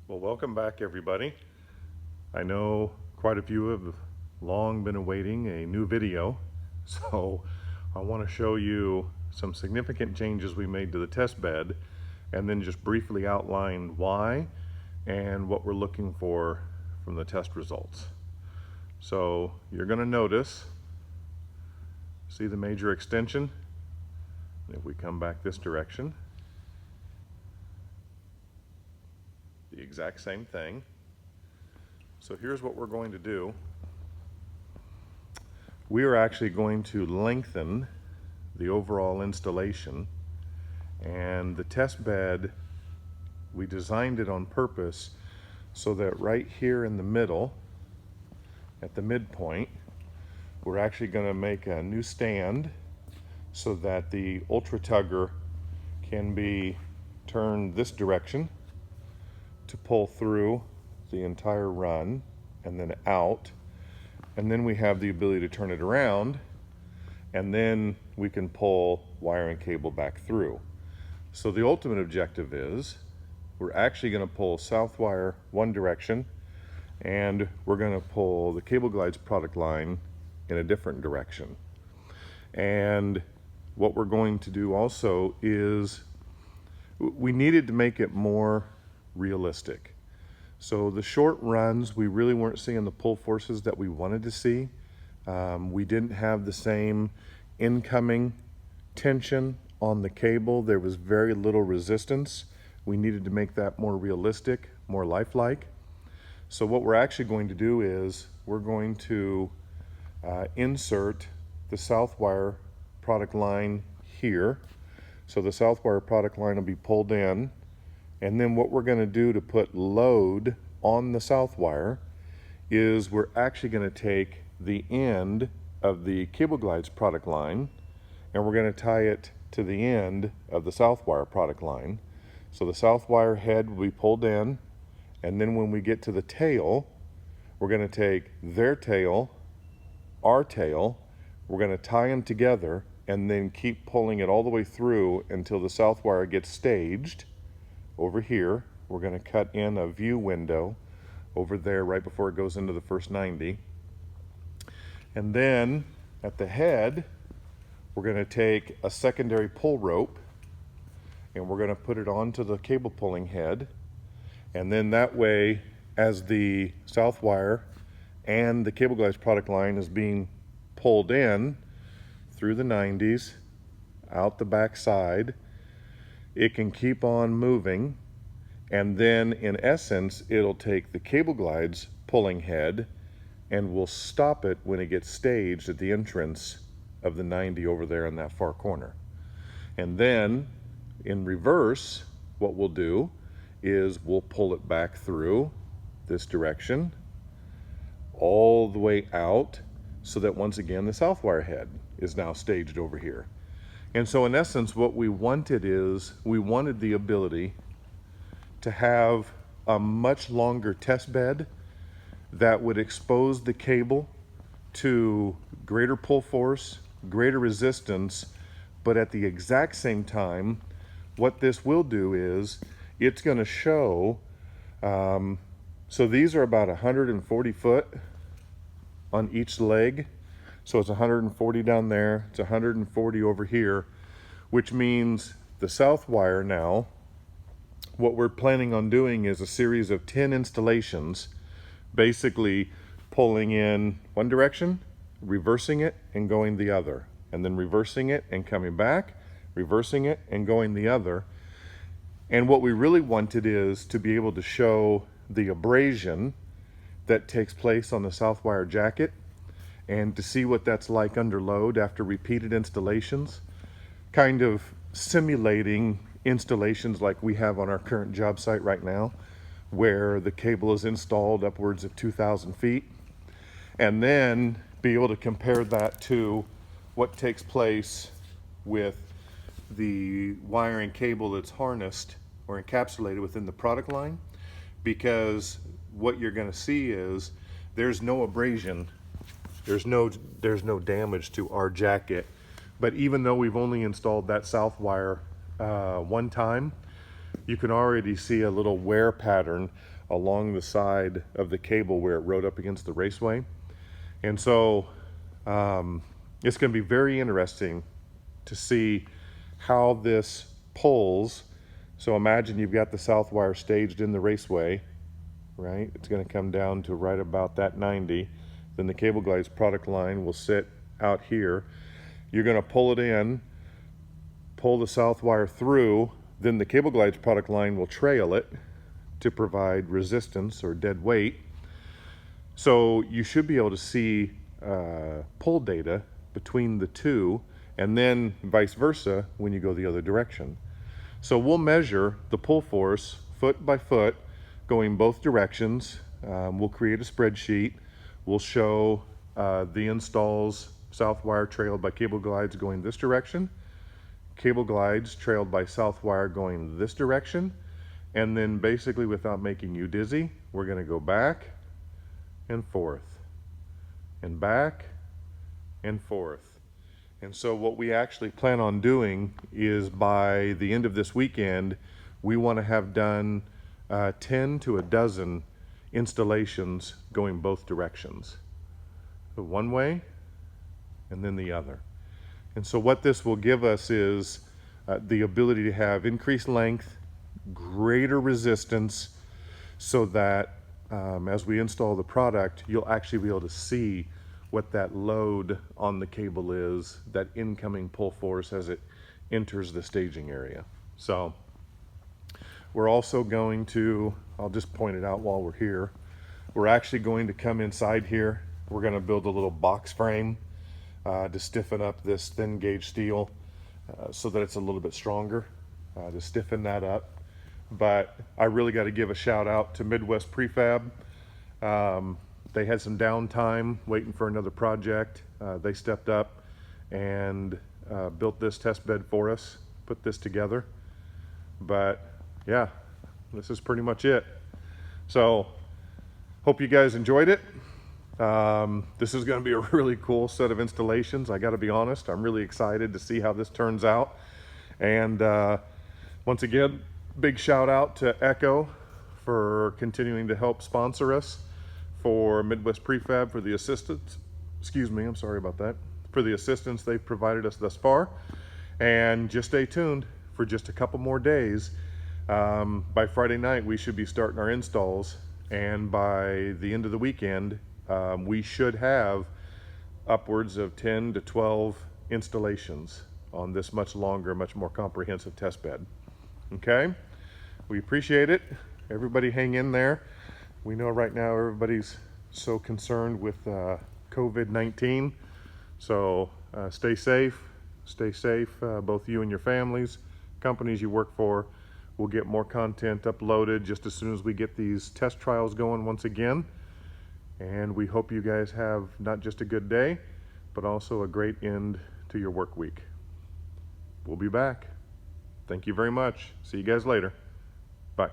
Well, welcome back, everybody. I know quite a few have long been awaiting a new video, so I want to show you some significant changes we made to the test bed and then just briefly outline why and what we're looking for from the test results. So you're going to notice, see the major extension? If we come back this direction, the exact same thing. So here's what we're going to do. We are actually going to lengthen the overall installation, and the test bed, we designed it on purpose so that right here in the middle, at the midpoint, we're actually going to make a new stand so that the Ultra Tugger can be turned this direction to pull through the entire run and then out, and then we have the ability to turn it around, and then we can pull wire and cable back through. So the ultimate objective is we're actually going to pull south wire one direction, and we're going to pull the Cable Glides product line in a different direction. And what we're going to do also is we needed to make it more realistic. So the short runs, we really weren't seeing the pull forces that we wanted to see. We didn't have the same incoming tension on the cable. There was very little resistance. We needed to make that more realistic, more lifelike. So what we're actually going to do is we're going to insert the Southwire product line here. So the Southwire product line will be pulled in, and then what we're going to do to put load on the Southwire is we're actually going to take the end of the Cable Glides product line and we're going to tie it to the end of the Southwire product line. So the Southwire head will be pulled in, and then when we get to the tail, we're going to take their tail, our tail, we're going to tie them together and then keep pulling it all the way through until the Southwire gets staged. Over here, we're going to cut in a view window over there right before it goes into the first 90. And then at the head, we're going to take a secondary pull rope and we're going to put it onto the cable pulling head. And then that way, as the Southwire and the Cable Glides product line is being pulled in through the 90s, out the back side, it can keep on moving, and then in essence it'll take the Cable Glides pulling head and we'll stop it when it gets staged at the entrance of the 90 over there in that far corner. And then in reverse, what we'll do is we'll pull it back through this direction all the way out so that once again the Southwire head is now staged over here. And so in essence, what we wanted is we wanted the ability to have a much longer test bed that would expose the cable to greater pull force, greater resistance, but at the exact same time, what this will do is it's going to show, so these are about 140 foot on each leg. So it's 140 down there, it's 140 over here, which means the Southwire now, what we're planning on doing is a series of 10 installations, basically pulling in one direction, reversing it and going the other, and then reversing it and coming back, reversing it and going the other. And what we really wanted is to be able to show the abrasion that takes place on the Southwire jacket, and to see what that's like under load after repeated installations, kind of simulating installations like we have on our current job site right now, where the cable is installed upwards of 2,000 feet, and then be able to compare that to what takes place with the wire and cable that's harnessed or encapsulated within the product line, because what you're going to see is there's no abrasion. There's no damage to our jacket, but even though we've only installed that Southwire one time, you can already see a little wear pattern along the side of the cable where it rode up against the raceway. And so it's going to be very interesting to see how this pulls. So imagine you've got the south wire staged in the raceway, right? It's going to come down to right about that 90. Then the Cable Glides product line will sit out here. You're going to pull it in, pull the south wire through, then the Cable Glides product line will trail it to provide resistance or dead weight. So you should be able to see pull data between the two, and then vice versa when you go the other direction. So we'll measure the pull force foot by foot going both directions. We'll create a spreadsheet. We'll show the installs, south wire trailed by Cable Glides going this direction, Cable Glides trailed by south wire going this direction, and then basically, without making you dizzy, we're going to go back and forth and back and forth. And so what we actually plan on doing is by the end of this weekend, we want to have done 10 to a dozen installations going both directions. So one way and then the other. And so what this will give us is the ability to have increased length, greater resistance, so that as we install the product, you'll actually be able to see what that load on the cable is, that incoming pull force as it enters the staging area. So we're also going to, I'll just point it out while we're here, we're actually going to come inside here. We're going to build a little box frame to stiffen up this thin gauge steel so that it's a little bit stronger, to stiffen that up. But I really got to give a shout out to Midwest Prefab. They had some downtime waiting for another project. They stepped up and built this test bed for us, put this together. But yeah, this is pretty much it. So hope you guys enjoyed it. This is going to be a really cool set of installations. I got to be honest, I'm really excited to see how this turns out. And once again, big shout out to Echo for continuing to help sponsor us, for Midwest Prefab for the assistance, I'm sorry about that, for the assistance they've provided us thus far. And just stay tuned for just a couple more days. By Friday night, we should be starting our installs, and by the end of the weekend, we should have upwards of 10 to 12 installations on this much longer, much more comprehensive test bed. Okay, we appreciate it. Everybody hang in there. We know right now everybody's so concerned with COVID-19. So stay safe, both you and your families, companies you work for. We'll get more content uploaded just as soon as we get these test trials going once again. And we hope you guys have not just a good day, but also a great end to your work week. We'll be back. Thank you very much. See you guys later. Bye.